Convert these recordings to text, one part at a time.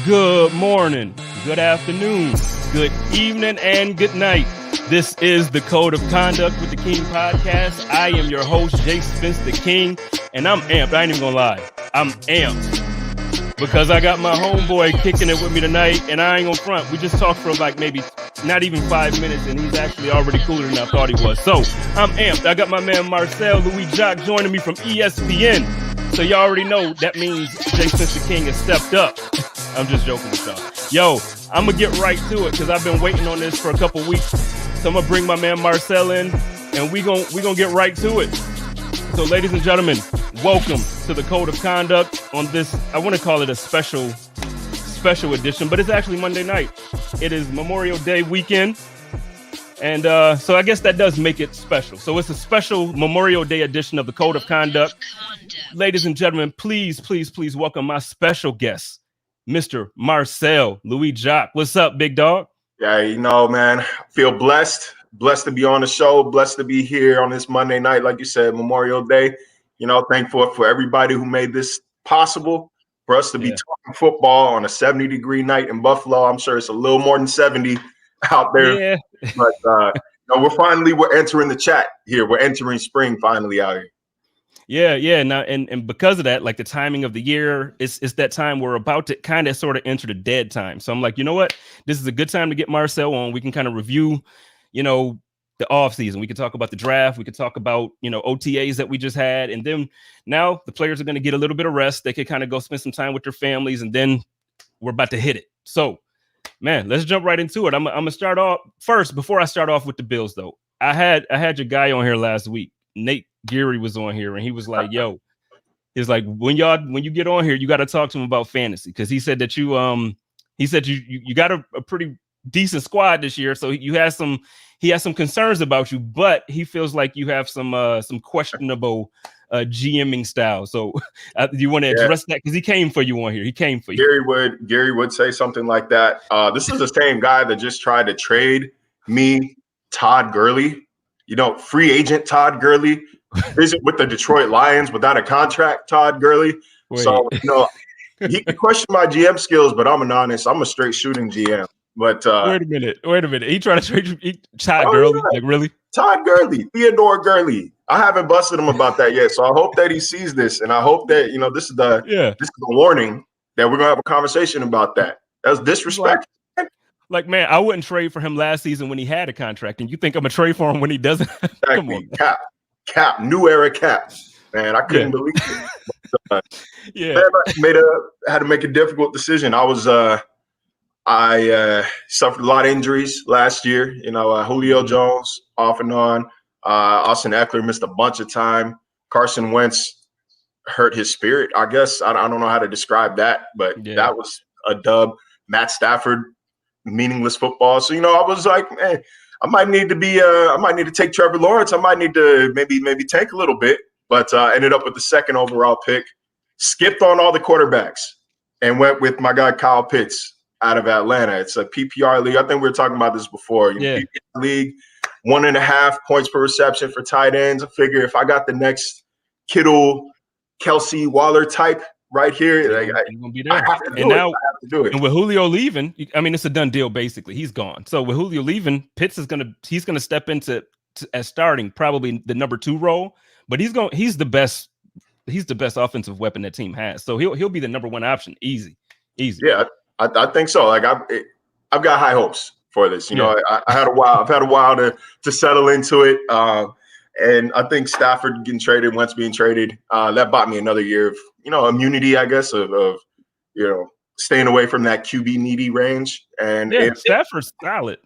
Good morning, good afternoon, good evening, and good night. This is the Code of Conduct with the King podcast. I am your host, JSpenceTheKing, and I'm amped. I ain't even gonna lie. I'm amped because I got my homeboy kicking it with me tonight, and I ain't gonna front. We just talked for like maybe not even 5 minutes, and he's actually already cooler than I thought he was. So I'm amped. I got my man Marcel Louis-Jacques joining me from ESPN. So you already know that means JSpenceTheKing has stepped up. I'm just joking with y'all. Yo, I'm going to get right to it because I've been waiting on this for a couple weeks. So I'm going to bring my man Marcel in, and we gonna get right to it. So ladies and gentlemen, welcome to the Code of Conduct on this, I want to call it a special edition, but it's actually Monday night. It is Memorial Day weekend. And so I guess that does make it special. So it's a special Memorial Day edition of the Code of Conduct. Ladies and gentlemen, please welcome my special guest, Mr. Marcel Louis-Jacques. What's up, big dog? Yeah, you know, man, I feel blessed to be on the show, blessed to be here on this Monday night. Like you said, Memorial Day, you know, thankful for everybody who made this possible for us to be talking football on a 70-degree night in Buffalo. I'm sure it's a little more than 70 out there. Yeah. But we're entering the chat here. We're entering spring finally out here. Yeah. Now, and because of that, like the timing of the year, it's that time we're about to kind of sort of enter the dead time. So I'm like, you know what? This is a good time to get Marcel on. We can kind of review, you know, the off season. We can talk about the draft. We can talk about, you know, OTAs that we just had. And then now the players are going to get a little bit of rest. They can kind of go spend some time with their families, and then we're about to hit it. So, man, let's jump right into it. I'm going to start off first. Before I start off with the Bills, though, I had your guy on here last week. Nate Geary was on here, and he was like, yo, he's like, when you get on here, you got to talk to him about fantasy, because he said that you got a pretty decent squad this year. So he has some concerns about you, but he feels like you have some questionable GMing style. So do you want to address that? Because he came for you on here. He came for you. Gary would say something like that. This is the same guy that just tried to trade me, Todd Gurley. You know, free agent Todd Gurley isn't with the Detroit Lions without a contract, Todd Gurley. Wait. So, you know, he can question my GM skills, but I'm a straight shooting GM. But wait a minute. He tried to trade Todd Gurley? Yeah. Like, really? Todd Gurley, Theodore Gurley. I haven't busted him about that yet. So I hope that he sees this, and I hope that, you know, this is the warning that we're gonna have a conversation about that. That's disrespect. Like, man, I wouldn't trade for him last season when he had a contract, and you think I'm gonna trade for him when he doesn't? Exactly. Come on, Cap, new era Cap. Man, I couldn't believe it. But, man, had to make a difficult decision. I suffered a lot of injuries last year. You know, Julio Jones off and on. Austin Eckler missed a bunch of time. Carson Wentz hurt his spirit, I guess. I don't know how to describe that, but that was a dub. Matt Stafford, meaningless football. So, you know, I was like, man, I might need to take Trevor Lawrence. I might need to maybe tank a little bit, but ended up with the second overall pick, skipped on all the quarterbacks, and went with my guy Kyle Pitts out of Atlanta. It's a PPR league. I think we were talking about this before. PPR league, 1.5 points per reception for tight ends. I figure if I got the next Kittle, Kelsey, Waller type right here, gonna be there. I have to do it. And with Julio leaving, I mean, it's a done deal. Basically, he's gone. So with Julio leaving, Pitts is gonna step into as starting probably the number 2 role. But he's the best offensive weapon that team has. So he'll be the number 1 option. Easy. Yeah, I think so. Like I've got high hopes for this. You know, I've had a while to settle into it. And I think Stafford getting traded, Wentz being traded, that bought me another year of, you know, immunity, I guess, of you know, staying away from that QB needy range. And Stafford's solid.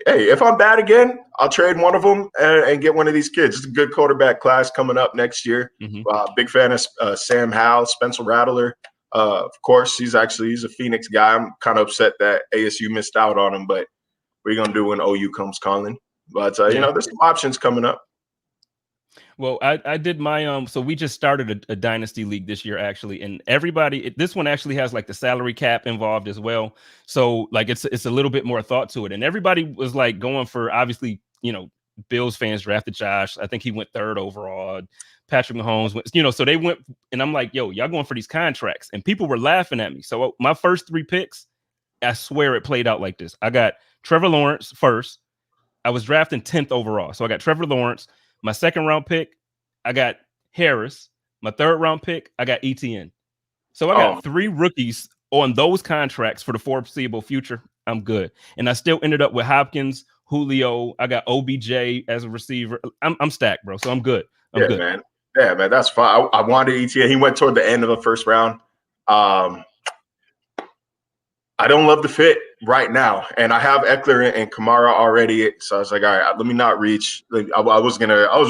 Hey, if I'm bad again, I'll trade one of them and get one of these kids. It's a good quarterback class coming up next year. Mm-hmm. Big fan of Sam Howell, Spencer Rattler. Of course, he's a Phoenix guy. I'm kind of upset that ASU missed out on him, but what are you going to do when OU comes calling? But, you know, there's some options coming up. Well, I did my so we just started a dynasty league this year, actually, and this one actually has like the salary cap involved as well. So like it's a little bit more thought to it, and everybody was like going for, obviously, you know, Bills fans drafted Josh. I think he went 3rd overall. Patrick Mahomes went, so they went, and I'm like, yo, y'all going for these contracts. And people were laughing at me. So my first 3 picks, I swear it played out like this. I got Trevor Lawrence first. I was drafting 10th overall. So I got Trevor Lawrence. My 2nd round pick, I got Harris. My 3rd round pick, I got ETN. So I got 3 rookies on those contracts for the foreseeable future. I'm good. And I still ended up with Hopkins, Julio. I got OBJ as a receiver. I'm stacked, bro. So I'm good. I'm good. Man. Yeah, man. That's fine. I wanted ETN. He went toward the end of the first round. I don't love the fit right now. And I have Eckler and Kamara already. So I was like, all right, let me not reach. Like, I was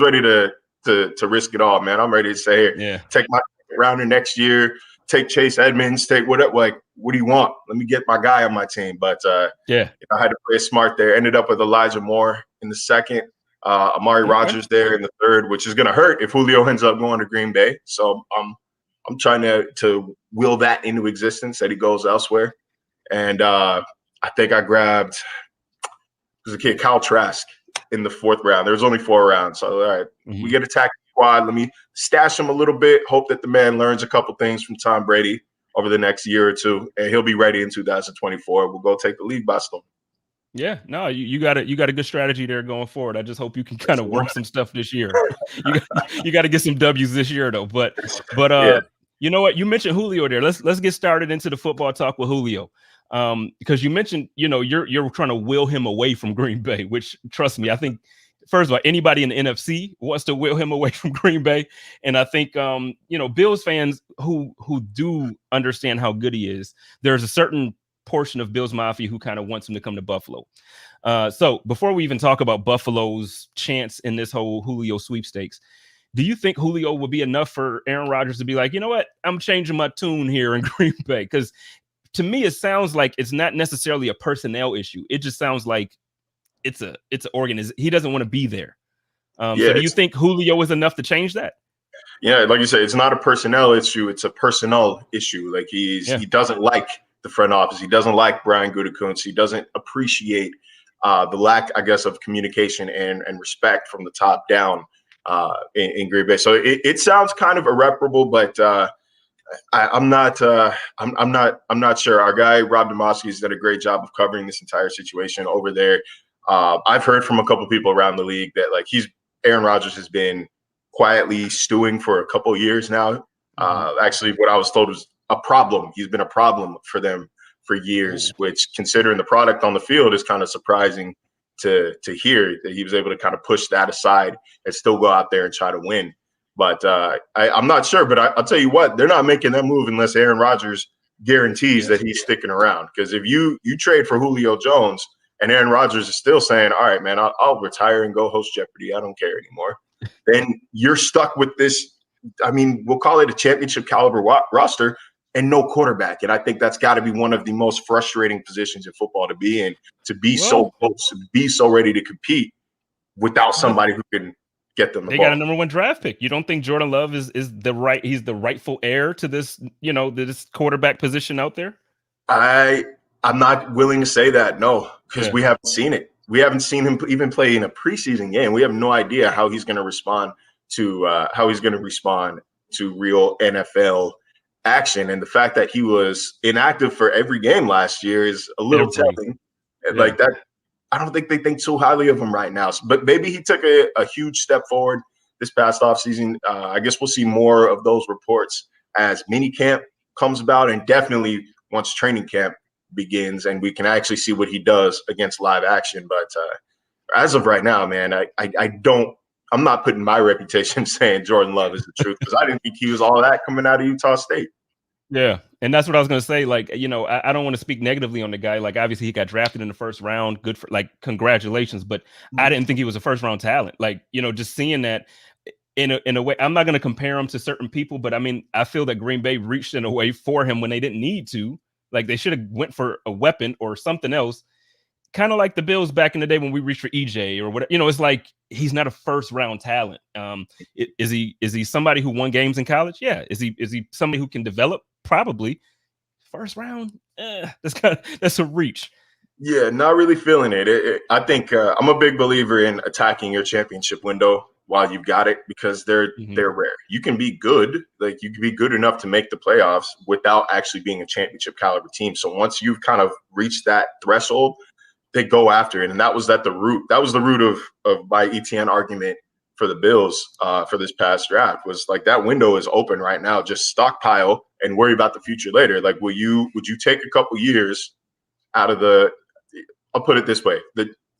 ready to risk it all, man. I'm ready to say, here, take my rounder next year, take Chase Edmonds, take whatever. Like, what do you want? Let me get my guy on my team. But I had to play smart there. Ended up with Elijah Moore in the 2nd, Amari Rodgers there in the 3rd, which is going to hurt if Julio ends up going to Green Bay. So I'm trying to will that into existence that he goes elsewhere. And I think I grabbed Kyle Trask in the 4th round. There was only 4 rounds. So, all right, we get a tackle squad. Let me stash him a little bit. Hope that the man learns a couple things from Tom Brady over the next year or 2, and he'll be ready in 2024. We'll go take the league by storm. Yeah, no, you got a good strategy there going forward. I just hope you can kind of work some stuff this year. you got to get some W's this year though. But you know what? You mentioned Julio there. Let's get started into the football talk with Julio. Because you mentioned, you're trying to will him away from Green Bay, which, trust me, I think, first of all, anybody in the NFC wants to will him away from Green Bay. And I think, Bills fans who do understand how good he is, there's a certain portion of Bills Mafia who kind of wants him to come to Buffalo. So before we even talk about Buffalo's chance in this whole Julio sweepstakes, do you think Julio would be enough for Aaron Rodgers to be like, you know what, I'm changing my tune here in Green Bay? Because to me, it sounds like it's not necessarily a personnel issue. It just sounds like it's an organization. He doesn't want to be there. So do you think Julio is enough to change that? Yeah, like you said, it's not a personnel issue. It's a personal issue. Like he doesn't like the front office. He doesn't like Brian Gutekunst. He doesn't appreciate the lack, I guess, of communication and respect from the top down in Green Bay. So it sounds kind of irreparable, but I'm not sure. Our guy Rob Demovsky's done a great job of covering this entire situation over there. I've heard from a couple of people around the league that Aaron Rodgers has been quietly stewing for a couple of years now. Actually, what I was told was a problem. He's been a problem for them for years, which, considering the product on the field, is kind of surprising to hear that he was able to kind of push that aside and still go out there and try to win. But I'm not sure. But I'll tell you what, they're not making that move unless Aaron Rodgers guarantees that he's sticking around. Because if you trade for Julio Jones and Aaron Rodgers is still saying, all right, man, I'll retire and go host Jeopardy, I don't care anymore, then you're stuck with this. I mean, we'll call it a championship caliber roster and no quarterback. And I think that's got to be one of the most frustrating positions in football to be in, to be so close, to be so ready to compete without somebody who can get them the ball. Got a number 1 draft pick. You don't think Jordan Love is he's the rightful heir to this, this quarterback position out there? I'm not willing to say that, no, because we haven't seen it. We haven't seen him even play in a preseason game. We have no idea how he's going to respond to real NFL action. And the fact that he was inactive for every game last year is a little telling. Like that, I don't think they think too highly of him right now. But maybe he took a huge step forward this past offseason. I guess we'll see more of those reports as minicamp comes about, and definitely once training camp begins and we can actually see what he does against live action. But as of right now, man, I'm not putting my reputation saying Jordan Love is the truth, because I didn't think he was all that coming out of Utah State. Yeah, and that's what I was going to say. I don't want to speak negatively on the guy. Obviously, he got drafted in the first round. Good for congratulations. But I didn't think he was a first round talent. Just seeing that in a way, I'm not going to compare him to certain people, but I mean, I feel that Green Bay reached in a way for him when they didn't need to. They should have went for a weapon or something else. Kind of like the Bills back in the day when we reached for EJ or whatever. It's like he's not a first round talent. Is he somebody who won games in college? Yeah. Is he somebody who can develop? Probably. First round, that's a reach. Yeah, not really feeling it. I think I'm a big believer in attacking your championship window while you've got it because Mhm. they're rare. You can be good, like you can be good enough to make the playoffs without actually being a championship caliber team. So once you've kind of reached that threshold, they go after it, and that was the root. That was the root of my ETN argument for the Bills for this past draft was like that window is open right now. Just stockpile and worry about the future later. Like, would you take a couple years out of the I'll put it this way.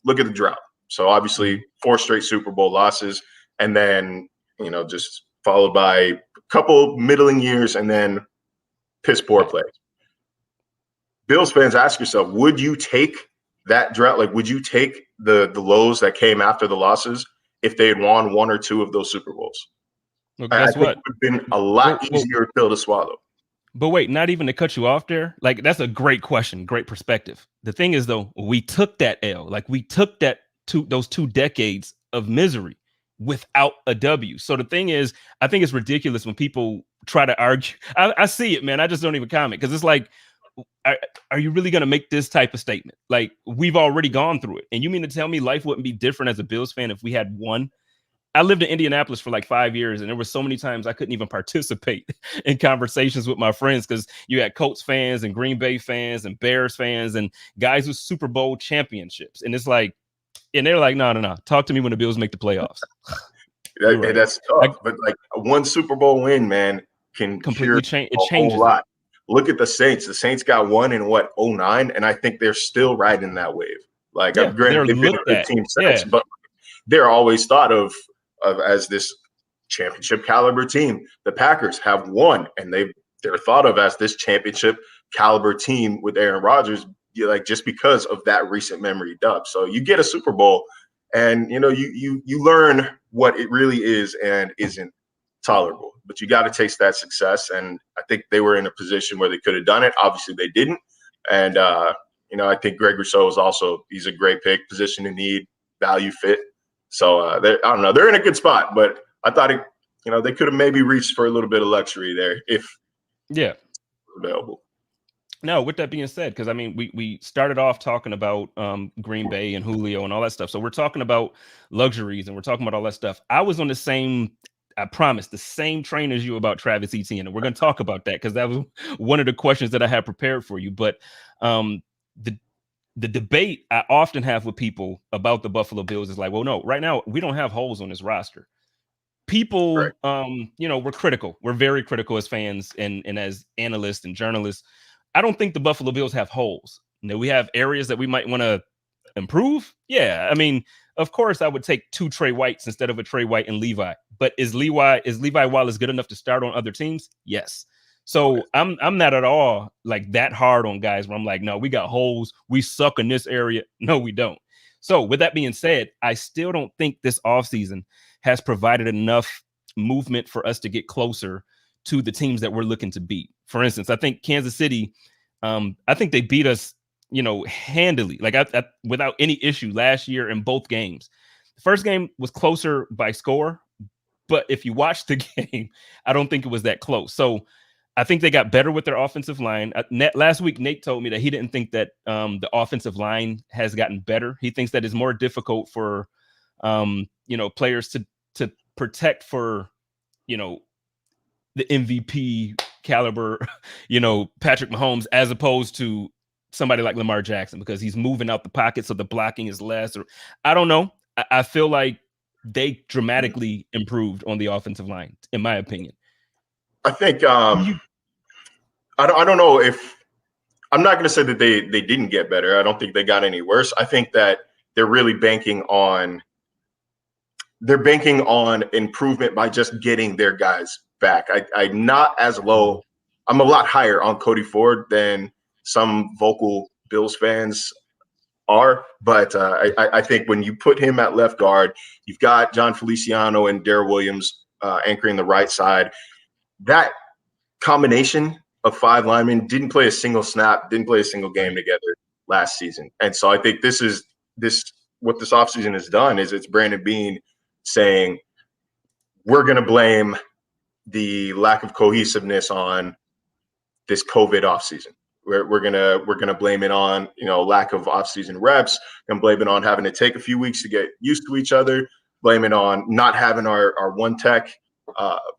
Look at the drought. So obviously Mhm. 4 straight Super Bowl losses and then, just followed by a couple middling years and then piss poor play. Bills fans, ask yourself, would you take that drought? Like, would you take the lows that came after the losses if they had won 1 or 2 of those Super Bowls? Well, I guess think it what? would have been a lot Well, easier pill to swallow. but wait, not even to cut you off there. Like that's a great question, great perspective. The thing is though, we took that L. Like we took those 2 decades of misery without a W. So the thing is, I think it's ridiculous when people try to argue. I see it, man. I just don't even comment because it's like, are, are you really going to make this type of statement? Like we've already gone through it, and you mean to tell me life wouldn't be different as a Bills fan if we had won? I lived in Indianapolis for like 5 years, and there were so many times I couldn't even participate in conversations with my friends because you had Colts fans and Green Bay fans and Bears fans and guys with Super Bowl championships. And it's like, and they're like, no, no, no. Talk to me when the Bills make the playoffs. You're right. That's I tough, but like one Super Bowl win, man, can cure completely change. It a whole changes it. lot. Look at the Saints. The Saints got one in what, '09, and I think they're still riding that wave. Like, Yeah, granted, they're they've been a looked good at. team since, Yeah, but they're always thought of as this championship caliber team. The Packers have won, and they're thought of as this championship caliber team with Aaron Rodgers, like just because of that recent memory dub. So you get a Super Bowl, and you learn what it really is and isn't tolerable. But you got to taste that success, and I think they were in a position where they could have done it. Obviously, they didn't, and I think Greg Rousseau is he's a great pick, position in need, value fit. So I don't know, they're in a good spot, but I thought they could have maybe reached for a little bit of luxury there if yeah. available. No, with that being said, because I mean, we started off talking about Green Bay and Julio and all that stuff. So we're talking about luxuries and we're talking about all that stuff. I was on the same, I promise, the same train as you about Travis Etienne, and we're going to talk about that because that was one of the questions that I had prepared for you. But the debate I often have with people about the Buffalo Bills is like, well, no, right now we don't have holes on this roster. Right. People, we're critical. We're very critical as fans and as analysts and journalists. I don't think the Buffalo Bills have holes. We have areas that we might want to improve. Yeah, I mean, of course, I would take 2 Trey Whites instead of a Trey White and Levi. But is Levi Wallace good enough to start on other teams? Yes. Okay. So I'm not at all like that hard on guys where I'm like, no, we got holes. We suck in this area. No, we don't. So with that being said, I still don't think this offseason has provided enough movement for us to get closer to the teams that we're looking to beat. For instance, I think Kansas City, I think they beat us, handily, like without any issue last year in both games. The first game was closer by score, but if you watch the game, I don't think it was that close. So I think they got better with their offensive line. Last week, Nate told me that he didn't think that the offensive line has gotten better. He thinks that it's more difficult for, players to protect for, the MVP caliber, Patrick Mahomes, as opposed to somebody like Lamar Jackson, because he's moving out the pocket, so the blocking is less. Or I don't know. I feel like they dramatically improved on the offensive line, in my opinion. I think Do you? I don't know if I'm not going to say that they didn't get better. I don't think they got any worse. I think that they're really banking on improvement by just getting their guys back. I'm not as low. I'm a lot higher on Cody Ford than some vocal Bills fans are. But I think when you put him at left guard, you've got John Feliciano and Darrell Williams anchoring the right side. That combination of 5 linemen didn't play a single snap, didn't play a single game together last season. And so I think this what this offseason has done is it's Brandon Beane saying, we're going to blame the lack of cohesiveness on this COVID offseason. We're gonna blame it on lack of offseason reps, and blame it on having to take a few weeks to get used to each other. Blame it on not having our one tech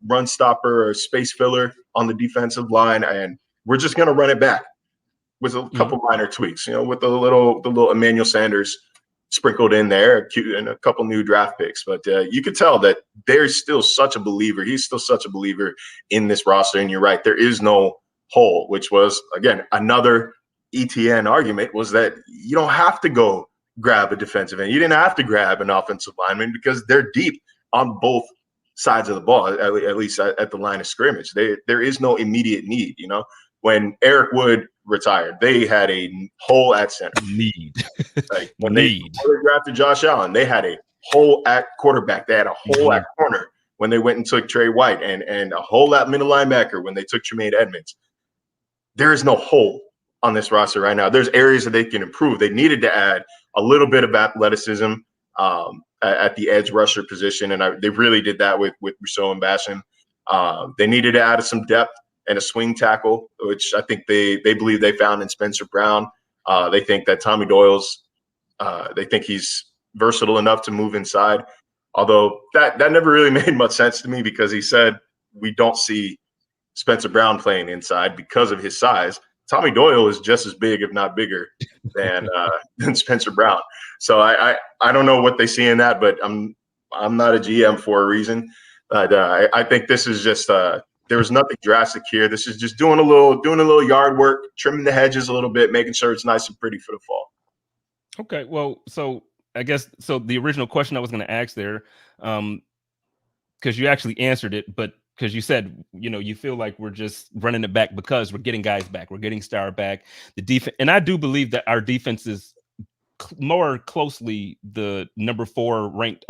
run stopper or space filler on the defensive line, and we're just gonna run it back with a couple minor tweaks. With the little Emmanuel Sanders sprinkled in there, and a couple new draft picks. But you could tell that there's still such a believer. He's still such a believer in this roster. And you're right, there is no hole, which was, again, another ETN argument, was that you don't have to go grab a defensive end. You didn't have to grab an offensive lineman because they're deep on both sides of the ball, at least at the line of scrimmage. There is no immediate need. When Eric Wood retired, they had a hole at center. Like when they drafted Josh Allen, they had a hole at quarterback. They had a hole at corner when they went and took Trey White, and a hole at middle linebacker when they took Tremaine Edmonds. There is no hole on this roster right now. There's areas that they can improve. They needed to add a little bit of athleticism at the edge rusher position, and they really did that with Rousseau and Basham. They needed to add some depth and a swing tackle, which I think they believe they found in Spencer Brown. They think that Tommy Doyle's they think he's versatile enough to move inside. Although that never really made much sense to me, because he said we don't see Spencer Brown playing inside because of his size. Tommy Doyle is just as big, if not bigger, than Spencer Brown. So I don't know what they see in that, but I'm not a GM for a reason. I think this is just there was nothing drastic here. This is just doing a little yard work, trimming the hedges a little bit, making sure it's nice and pretty for the fall. Okay, well, so I guess the original question I was going to ask there, because you actually answered it, but because you said, you feel like we're just running it back because we're getting guys back, we're getting Star back, the defense, and I do believe that our defense is more closely the number 4 ranked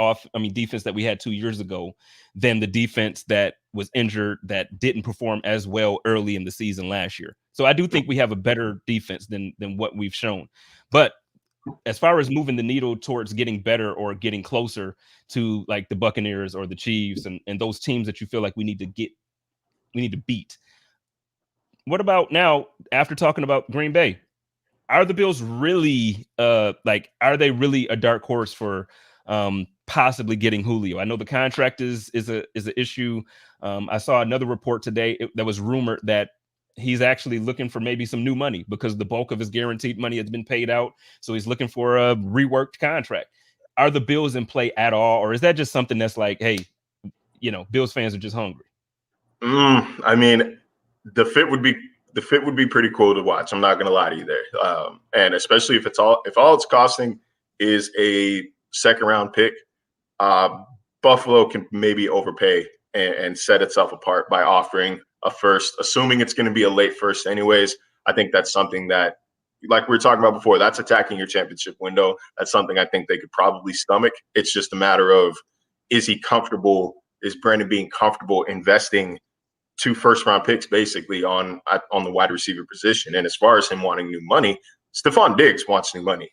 defense that we had 2 years ago than the defense that was injured, that didn't perform as well early in the season last year. So I do think we have a better defense than what we've shown. But as far as moving the needle towards getting better or getting closer to like the Buccaneers or the Chiefs and those teams that you feel like we need to beat. What about now, after talking about Green Bay? Are the Bills really are they really a dark horse for possibly getting Julio? I know the contract is an issue. I saw another report today that was rumored that he's actually looking for maybe some new money because the bulk of his guaranteed money has been paid out. So he's looking for a reworked contract. Are the Bills in play at all? Or is that just something that's like, hey, Bills fans are just hungry? I mean, the fit would be pretty cool to watch. I'm not going to lie to you there. And especially if all it's costing is a second round pick, Buffalo can maybe overpay and set itself apart by offering a first, assuming it's going to be a late first anyways. I think that's something that, like we were talking about before, that's attacking your championship window. That's something I think they could probably stomach. It's just a matter of, is Brandon being comfortable investing 2 first-round picks basically on the wide receiver position? And as far as him wanting new money, Stephon Diggs wants new money.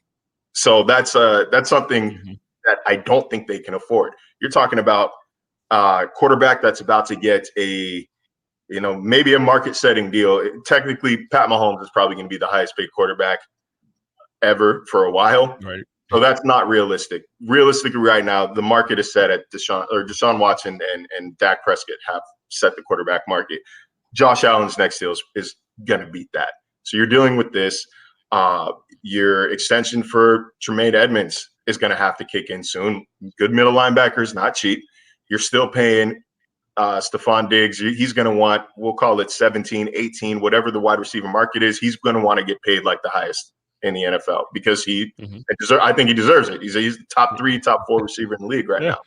So that's something that I don't think they can afford. You're talking about a quarterback that's about to get maybe a market-setting deal. Technically, Pat Mahomes is probably going to be the highest-paid quarterback ever for a while. Right. So that's not realistic. Realistically, right now, the market is set at Deshaun Watson and Dak Prescott have set the quarterback market. Josh Allen's next deal is going to beat that. So you're dealing with this. Your extension for Tremaine Edmonds is going to have to kick in soon. Good middle linebackers, not cheap. You're still paying Stephon Diggs. He's going to want, we'll call it 17, 18, whatever the wide receiver market is. He's going to want to get paid like the highest in the NFL because I think he deserves it. He's the top 3, top 4 receiver in the league right now.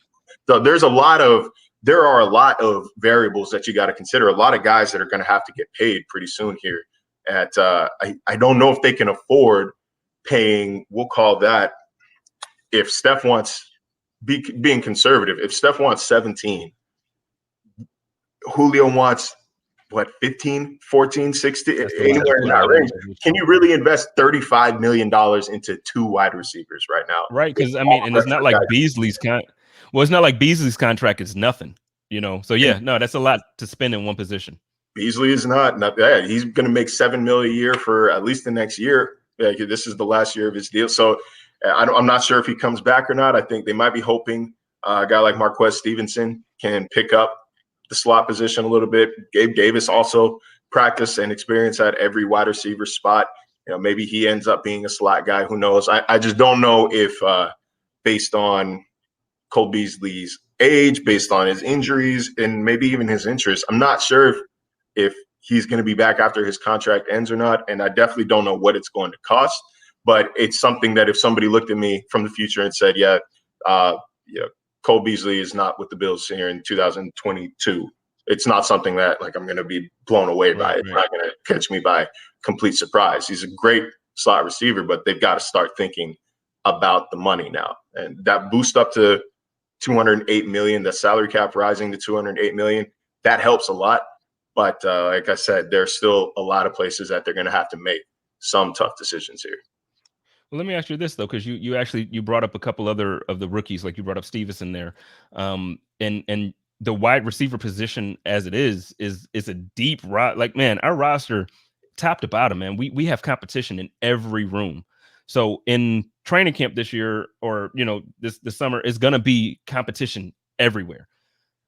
So there are a lot of variables that you got to consider. A lot of guys that are going to have to get paid pretty soon here. I don't know if they can afford paying. We'll call that, if Steph wants being conservative. If Steph wants 17, Julio wants 15, 14, 16, anywhere in that range. Can you really invest $35 million into 2 wide receivers right now? Right, because and it's not like Beasley's it's not like Beasley's contract is nothing, So that's a lot to spend in one position. Beasley is not bad. He's going to make $7 million a year for at least the next year. Like, this is the last year of his deal. So I'm not sure if he comes back or not. I think they might be hoping a guy like Marquez Stevenson can pick up the slot position a little bit. Gabe Davis also practice and experience at every wide receiver spot. Maybe he ends up being a slot guy. Who knows? I just don't know if based on Cole Beasley's age, based on his injuries, and maybe even his interest, I'm not sure if he's going to be back after his contract ends or not. And I definitely don't know what it's going to cost. But it's something that if somebody looked at me from the future and said, Cole Beasley is not with the Bills here in 2022, it's not something that like I'm going to be blown away by. It's not going to catch me by complete surprise. He's a great slot receiver, but they've got to start thinking about the money now. And that boost up to $208 million, the salary cap rising to $208 million, that helps a lot. But like I said, there's still a lot of places that they're going to have to make some tough decisions here. Well, let me ask you this though, because you brought up a couple other of the rookies, like you brought up Stevenson there, and the wide receiver position as it is a deep like, man, our roster top to bottom, man, we have competition in every room. So in training camp this year, or this summer, is going to be competition everywhere.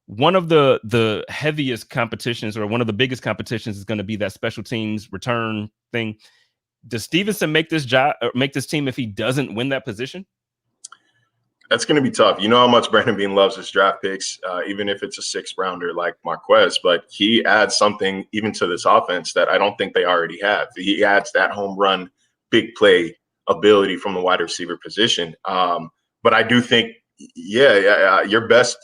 One of the heaviest competitions, or one of the biggest competitions, is going to be that special teams return thing. Does Stevenson make this team if he doesn't win that position? That's going to be tough. You know how much Brandon Beane loves his draft picks, even if it's a 6th rounder like Marquez, but he adds something even to this offense that I don't think they already have. He adds that home run, big play ability from the wide receiver position. But I do think, your best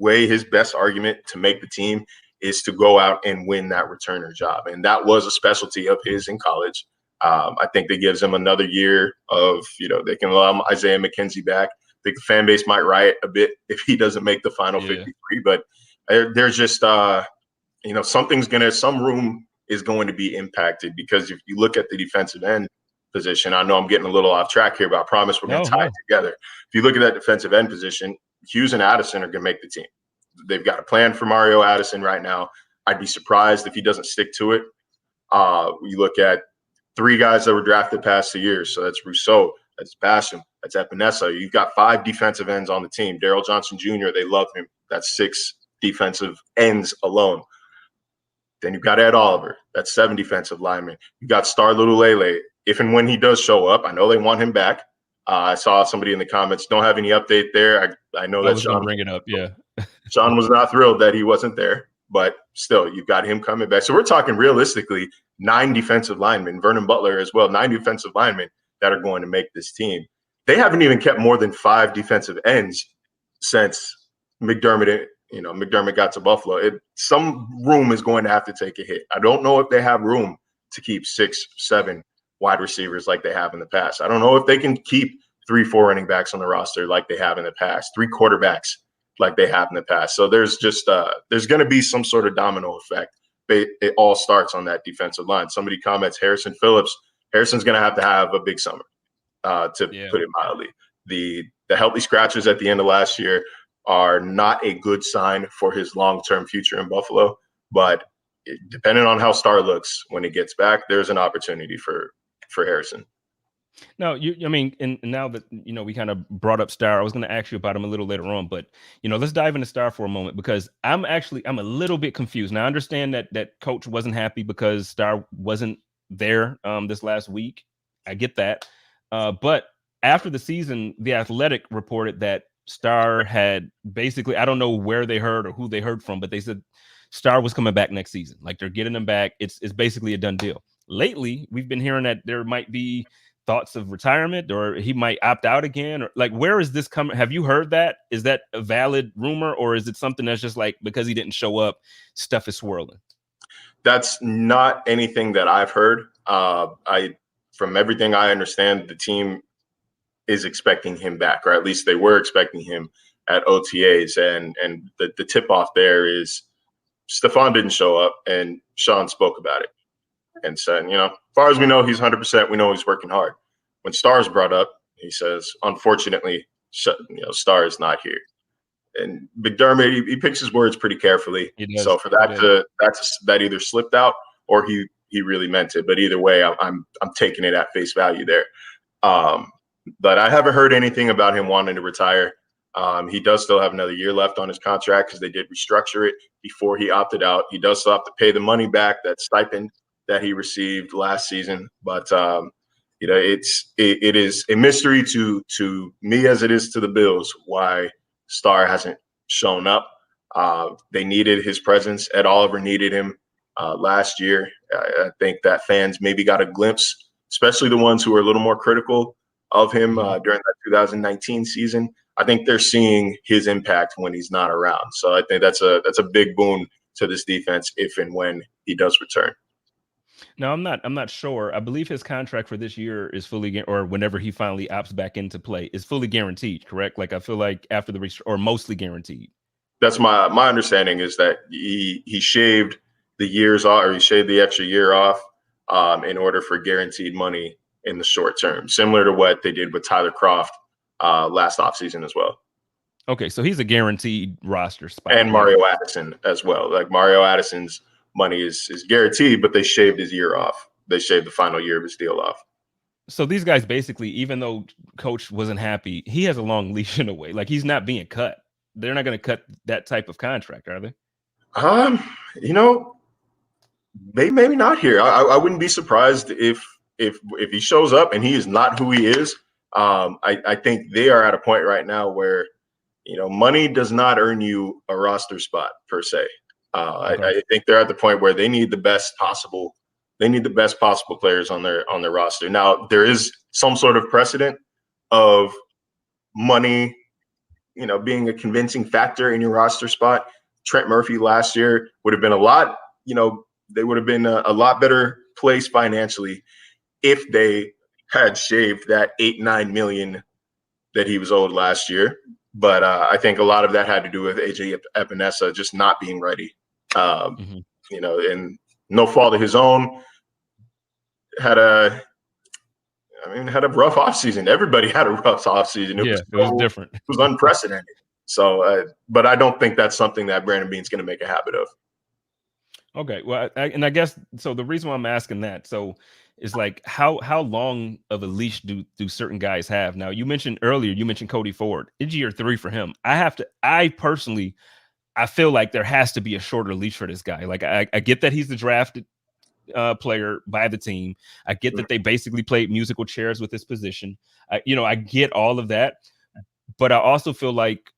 way, his best argument to make the team is to go out and win that returner job. And that was a specialty of his in college. I think that gives him another year of, they can allow Isaiah McKenzie back. I think the fan base might riot a bit if he doesn't make the final 53, but there's just, some room is going to be impacted, because if you look at the defensive end position, I know I'm getting a little off track here, but I promise we're going to tie it together. If you look at that defensive end position, Hughes and Addison are going to make the team. They've got a plan for Mario Addison right now. I'd be surprised if he doesn't stick to it. You look at 3 guys that were drafted past 2 years. So that's Rousseau, that's Basham, that's Epinesa. You've got 5 defensive ends on the team. Daryl Johnson Jr., they love him. That's 6 defensive ends alone. Then you've got Ed Oliver. That's 7 defensive linemen. You've got Star Lotulelei. If and when he does show up, I know they want him back. I saw somebody in the comments, don't have any update there. I know that Sean bring it up. Yeah. Sean was not thrilled that he wasn't there, but still, you've got him coming back. So we're talking realistically 9 defensive linemen, Vernon Butler as well, 9 defensive linemen that are going to make this team. They haven't even kept more than 5 defensive ends since McDermott got to Buffalo. Some room is going to have to take a hit. I don't know if they have room to keep 6, 7 wide receivers like they have in the past. I don't know if they can keep 3, 4 running backs on the roster like they have in the past, 3 quarterbacks like they have in the past. So there's just there's going to be some sort of domino effect. It all starts on that defensive line. Somebody comments, Harrison Phillips. Harrison's going to have a big summer, put it mildly. The healthy scratches at the end of last year are not a good sign for his long-term future in Buffalo. But depending on how Star looks when he gets back, there's an opportunity for Harrison. No, and now that, we kind of brought up Star, I was going to ask you about him a little later on, but, let's dive into Star for a moment, because I'm a little bit confused. Now, I understand that coach wasn't happy because Star wasn't there this last week. I get that. But after the season, The Athletic reported that Star had basically, I don't know where they heard or who they heard from, but they said Star was coming back next season. Like, they're getting him back. It's basically a done deal. Lately, we've been hearing that there might be thoughts of retirement, or he might opt out again, or like, where is this coming? Have you heard that? Is that a valid rumor, or is it something that's just like, because he didn't show up, stuff is swirling? That's not anything that I've heard. From everything I understand, the team is expecting him back, or at least they were expecting him at OTAs. And the tip off there is Stephon didn't show up, and Sean spoke about it and said, as far as we know, he's 100%. We know he's working hard. When Star's brought up, he says, unfortunately, Star is not here. and McDermott, he picks his words pretty carefully. He does. So for that either slipped out or he really meant it. But either way, I'm taking it at face value there. But I haven't heard anything about him wanting to retire. He does still have another year left on his contract because they did restructure it before he opted out. He does still have to pay the money back, that stipend that he received last season. But it is a mystery to me as it is to the Bills why Starr hasn't shown up. They needed his presence. Ed Oliver needed him last year. I think that fans maybe got a glimpse, especially the ones who are a little more critical of him during that 2019 season. I think they're seeing his impact when he's not around. So I think that's a big boon to this defense if and when he does return. No, I'm not sure. I believe his contract for this year is fully, or whenever he finally opts back into play, is fully guaranteed. Correct? Like I feel like after the or mostly guaranteed. That's my understanding is that he shaved the years off, or he shaved the extra year off in order for guaranteed money in the short term, similar to what they did with Tyler Kroft last offseason as well. Okay, so he's a guaranteed roster spot. And Mario Addison as well. Like Mario Addison's money is guaranteed, but they shaved his year off. They shaved the final year of his deal off. So these guys basically, even though coach wasn't happy, he has a long leash in a way. Like he's not being cut. They're not going to cut that type of contract, are they? Maybe not here. I wouldn't be surprised if he shows up and he is not who he is. I think they are at a point right now where, money does not earn you a roster spot per se. Okay. I think they're at the point where they need the best possible players on their roster. Now, there is some sort of precedent of money, being a convincing factor in your roster spot. Trent Murphy last year would have been they would have been a lot better place financially if they had shaved that $8-9 million that he was owed last year. But I think a lot of that had to do with AJ Epinesa just not being ready. And no fault of his own. Had a rough offseason. Everybody had a rough offseason. It was different. It was unprecedented. So, but I don't think that's something that Brandon Beane's going to make a habit of. Okay. Well, I guess so. The reason why I'm asking that, is like how long of a leash do certain guys have? Now, you mentioned Cody Ford. It's year 3 for him. I personally feel like there has to be a shorter leash for this guy. Like I get that he's the drafted player by the team. I get that they basically played musical chairs with his position. I get all of that, but I also feel like,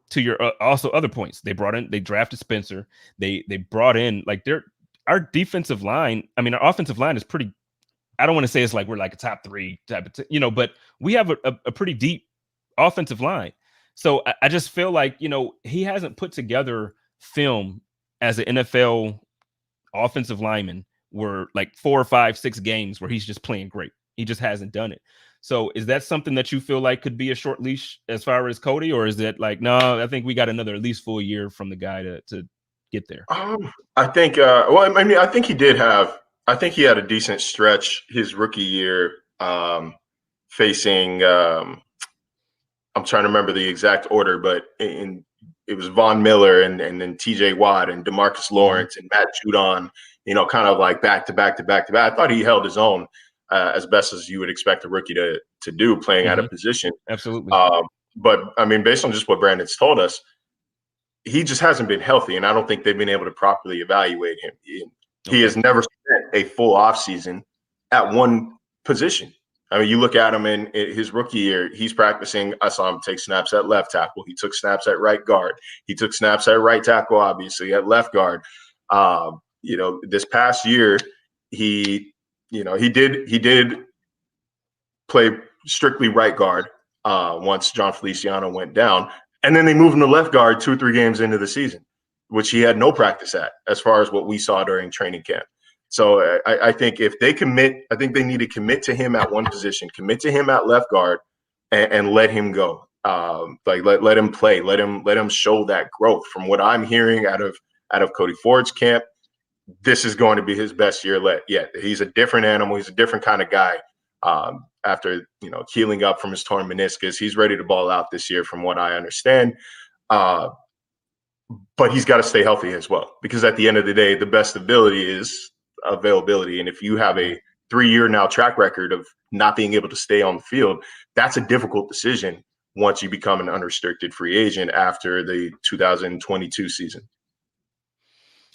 to your also other points, they drafted Spencer. They brought in our defensive line. I mean, our offensive line is pretty. I don't want to say it's like we're like a top 3 type of, but we have a pretty deep offensive line. So I just feel like, he hasn't put together film as an NFL offensive lineman where like 4 or 5, 6 games where he's just playing great. He just hasn't done it. So is that something that you feel like could be a short leash as far as Cody, or is it like, no, I think we got another at least full year from the guy to get there? I think, I think he had a decent stretch his rookie year facing, I'm trying to remember the exact order, but it was Von Miller and then TJ Watt and DeMarcus Lawrence and Matt Judon, kind of like back to back. I thought he held his own as best as you would expect a rookie to do playing at a position. Absolutely. But I mean, based on just what Brandon's told us, he just hasn't been healthy, and I don't think they've been able to properly evaluate him. He has never spent a full offseason at one position. I mean, you look at him in his rookie year, he's practicing. I saw him take snaps at left tackle. He took snaps at right guard. He took snaps at right tackle, obviously, at left guard. This past year, he did play strictly right guard once John Feliciano went down. And then they moved him to left guard 2 or 3 games into the season, which he had no practice at, as far as what we saw during training camp. So I think if they commit, I think they need to commit to him at one position, commit to him at left guard, and let him go. Let him play, let him show that growth. From what I'm hearing out of Cody Ford's camp, this is going to be his best year yet. He's a different animal. He's a different kind of guy. After healing up from his torn meniscus, he's ready to ball out this year, from what I understand. But he's got to stay healthy as well, because at the end of the day, the best ability is availability. And if you have a 3-year now track record of not being able to stay on the field, that's a difficult decision once you become an unrestricted free agent after the 2022 season.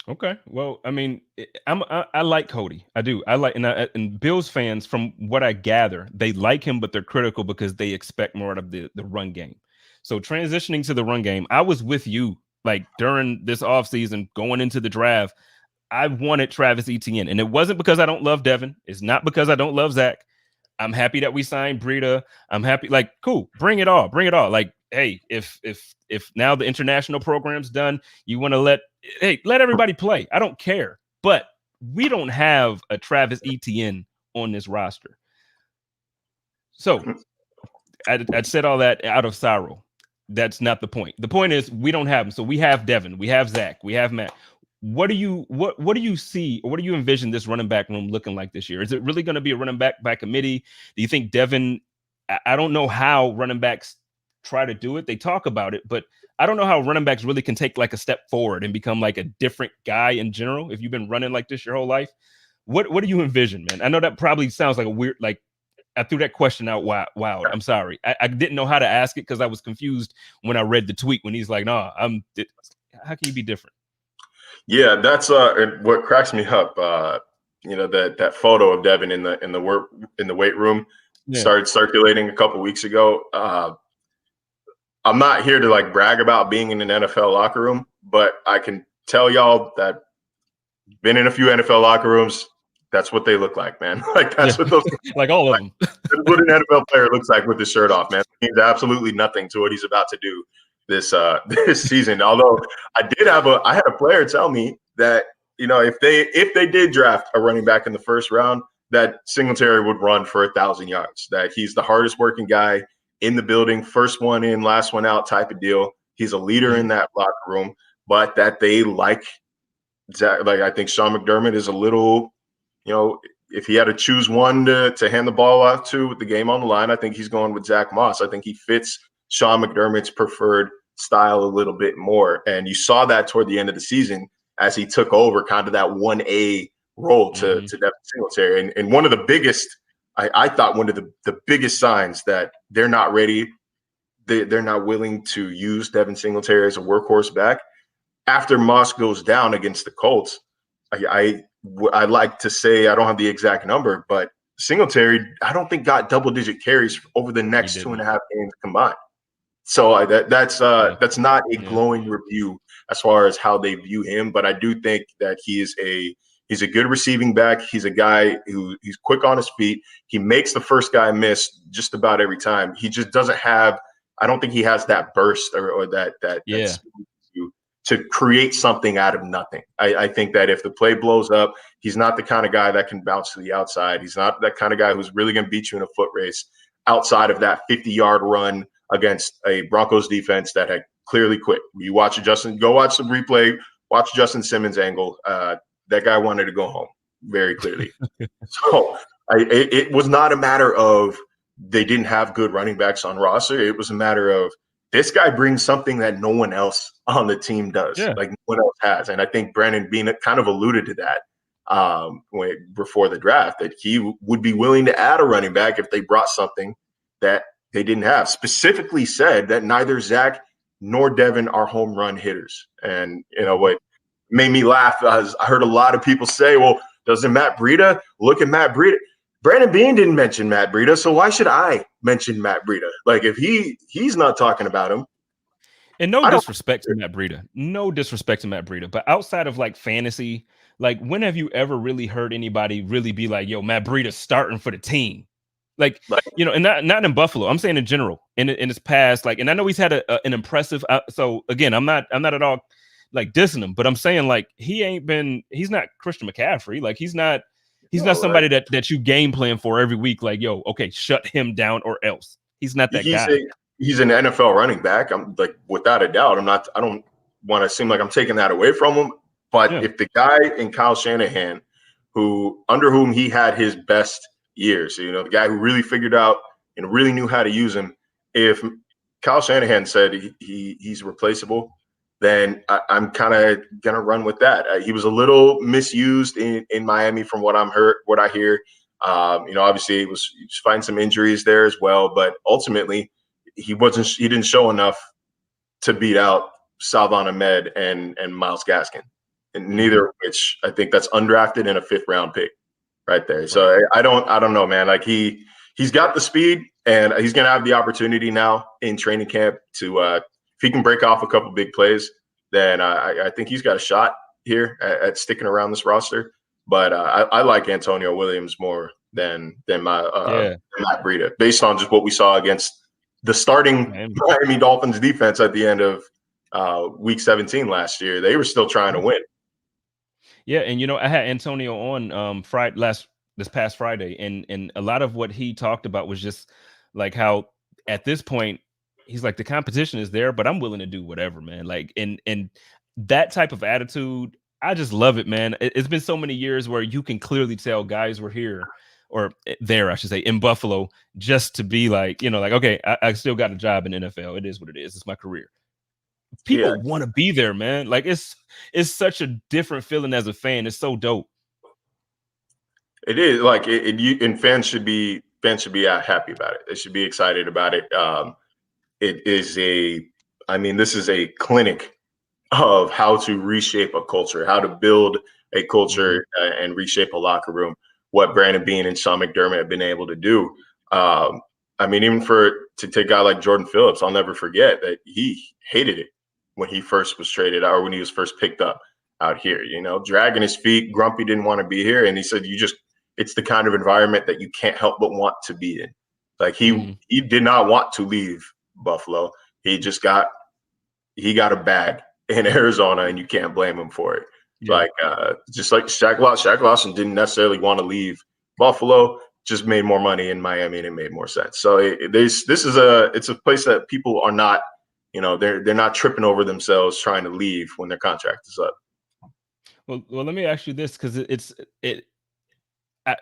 Okay. Well, I mean, I like Cody. I do. I like, and Bills fans, from what I gather, they like him, but they're critical because they expect more out of the run game. So transitioning to the run game, I was with you like during this offseason going into the draft. I wanted Travis Etienne, and it wasn't because I don't love Devin. It's not because I don't love Zach. I'm happy that we signed Breida. I'm happy, like, cool, bring it all. Like, hey, if now the international program's done, you want to let everybody play. I don't care. But we don't have a Travis Etienne on this roster. So I'd said all that out of sorrow. That's not the point. The point is we don't have him. So we have Devin, we have Zach, we have Matt. What do you see, or what do you envision this running back room looking like this year? Is it really going to be a running back by committee? Do you think Devin? I don't know how running backs try to do it. They talk about it, but I don't know how running backs really can take like a step forward and become like a different guy in general. If you've been running like this your whole life, what do you envision, man? I know that probably sounds like a weird, like I threw that question out wild. I'm sorry. I didn't know how to ask it because I was confused when I read the tweet when he's like, "No, how can you be different?" Yeah, that's what cracks me up. That photo of Devin in the weight room started circulating a couple weeks ago. I'm not here to like brag about being in an NFL locker room, but I can tell y'all that been in a few NFL locker rooms. That's what they look like, man. Like that's what those like all of them. That's what an NFL player looks like with his shirt off, man. It means absolutely nothing to what he's about to do this season. Although I had a player tell me that, if they did draft a running back in the first round, that Singletary would run for 1,000 yards. That he's the hardest working guy in the building, first one in, last one out type of deal. He's a leader in that locker room, but that they like Zach. Like I think Sean McDermott is a little, if he had to choose one to hand the ball off to with the game on the line, I think he's going with Zach Moss. I think he fits Sean McDermott's preferred style a little bit more. And you saw that toward the end of the season as he took over kind of that 1A role to Devin Singletary. And one of the biggest, I thought one of the biggest signs that they're not ready, they're not willing to use Devin Singletary as a workhorse back. After Moss goes down against the Colts, I like to say, I don't have the exact number, but Singletary, I don't think got double-digit carries over the next 2.5 games combined. So that's not a glowing review as far as how they view him, but I do think that he's a good receiving back. He's a guy he's quick on his feet. He makes the first guy miss just about every time. He just doesn't have. I don't think he has that burst or that to create something out of nothing. I think that if the play blows up, he's not the kind of guy that can bounce to the outside. He's not that kind of guy who's really going to beat you in a foot race outside of that 50-yard run against a Broncos defense that had clearly quit. You watch go watch the replay, watch Justin Simmons' angle. That guy wanted to go home very clearly. So it was not a matter of they didn't have good running backs on roster. It was a matter of this guy brings something that no one else on the team does, like no one else has. And I think Brandon Beane kind of alluded to that before the draft, that he would be willing to add a running back if they brought something that they didn't have. Specifically said that neither Zach nor Devin are home run hitters. And what made me laugh is I heard a lot of people say, well, doesn't Matt Breida look at Matt Breida? Brandon Beane didn't mention Matt Breida, so why should I mention Matt Breida? Like if he's not talking about him. And no disrespect to Matt Breida, but outside of like fantasy, like when have you ever really heard anybody really be like, yo, Matt Breida's starting for the team? Like and not in Buffalo. I'm saying in general, in his past, like, and I know he's had an impressive. So again, I'm not at all like dissing him, but I'm saying like he's not Christian McCaffrey. Like he's not somebody that you game plan for every week. Like, yo, okay, shut him down or else. He's not that guy. He's an NFL running back. I'm like, without a doubt. I don't want to seem like I'm taking that away from him. But if the guy in Kyle Shanahan, under whom he had his best years, the guy who really figured out and really knew how to use him, if Kyle Shanahan said he's replaceable, then I'm kind of gonna run with that. He was a little misused in Miami, from what I hear. Obviously he was fighting some injuries there as well, but ultimately he didn't show enough to beat out Salvon Ahmed and Myles Gaskin, and neither of which I think that's undrafted and a 5th round pick right there. So I don't know, man. Like he's got the speed, and he's going to have the opportunity now in training camp to if he can break off a couple big plays, then I think he's got a shot here at sticking around this roster. But I like Antonio Williams more than Matt Breida, based on just what we saw against the starting Miami Dolphins defense at the end of week 17 last year. They were still trying to win. Yeah, and I had Antonio on this past Friday, and a lot of what he talked about was just like how at this point he's like, the competition is there, but I'm willing to do whatever, man. Like, and that type of attitude, I just love it, man. It's been so many years where you can clearly tell guys were here, or there, I should say, in Buffalo, just to be like, like, okay, I still got a job in NFL. It is what it is. It's my career. People want to be there, man. Like it's such a different feeling as a fan. It's so dope. It is like and fans should be happy about it. They should be excited about it. This is a clinic of how to reshape a culture, how to build a culture and reshape a locker room. What Brandon Beane and Sean McDermott have been able to do. Even to take a guy like Jordan Phillips, I'll never forget that he hated it when he first was traded out, or when he was first picked up out here, dragging his feet, grumpy, didn't want to be here. And he said, it's the kind of environment that you can't help but want to be in. Like he did not want to leave Buffalo. He got a bag in Arizona, and you can't blame him for it. Yeah. Like just like Shaq Lawson didn't necessarily want to leave Buffalo, just made more money in Miami, and it made more sense. So it's a place that people are not, they're not tripping over themselves trying to leave when their contract is up. Well, let me ask you this, because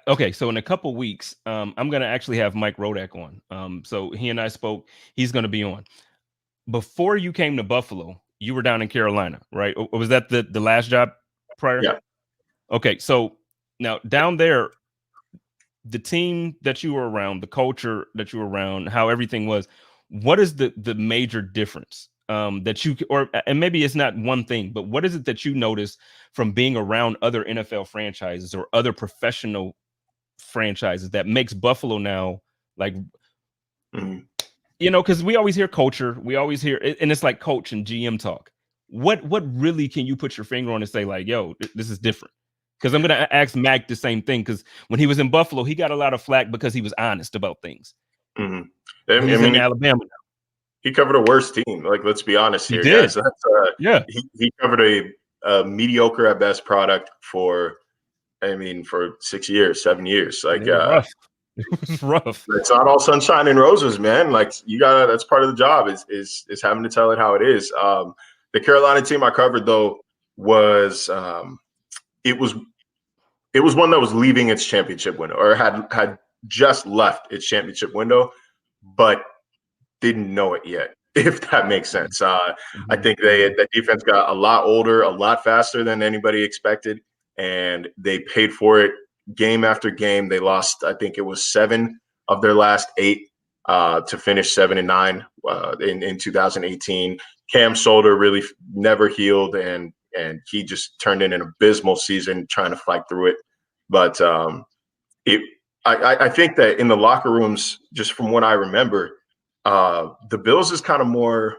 okay, so in a couple weeks, I'm going to actually have Mike Rodak on. So he and I spoke. He's going to be on. Before you came to Buffalo, you were down in Carolina, right? Or was that the last job prior? Yeah. Okay, so now down there, the team that you were around, the culture that you were around, how everything was, what is the major difference that you, and maybe it's not one thing, but what is it that you notice from being around other NFL franchises or other professional franchises that makes Buffalo now like, because we always hear culture, we always hear, and it's like coach and GM talk. What really can you put your finger on and say like, yo, this is different? Because I'm going to ask Mac the same thing, because when he was in Buffalo, he got a lot of flack because he was honest about things. Mm-hmm. He's in Alabama now. He covered a worse team. Like, let's be honest here, guys. He covered a mediocre at best product for 6 years, 7 years. Like, it was rough. It's not all sunshine and roses, man. Like, that's part of the job is having to tell it how it is. The Carolina team I covered, though, was it was one that was leaving its championship window, or had just left its championship window, but didn't know it yet, if that makes sense. I think the defense got a lot older, a lot faster than anybody expected, and they paid for it game after game. They lost, I think it was 7 of their last 8 to finish 7-9 in 2018. Cam's shoulder really never healed, and he just turned in an abysmal season trying to fight through it. But I think that in the locker rooms, just from what I remember, the Bills is kind of more,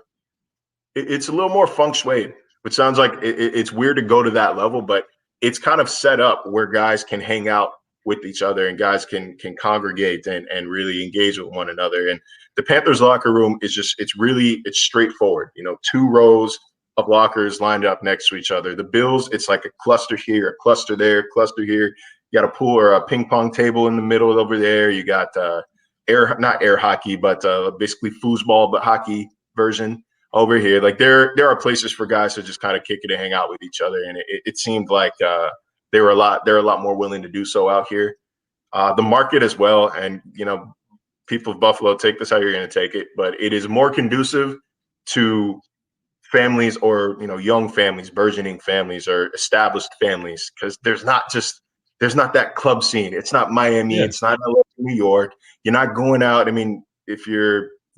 it's a little more feng shui, which sounds like it's weird to go to that level, but it's kind of set up where guys can hang out with each other and guys can congregate and really engage with one another. And the Panthers locker room is it's straightforward, 2 rows of lockers lined up next to each other. The Bills, it's like a cluster here, a cluster there, cluster here. You got a pool or a ping pong table in the middle over there. You got not air hockey, but basically foosball, but hockey version over here. Like there are places for guys to just kind of kick it and hang out with each other. And it seemed like they're a lot more willing to do so out here. The market as well. And, people of Buffalo, take this how you're going to take it, but it is more conducive to families or, young families, burgeoning families or established families, because there's not that club scene. It's not Miami. Yeah. It's not LA, New York. You're not going out. I mean,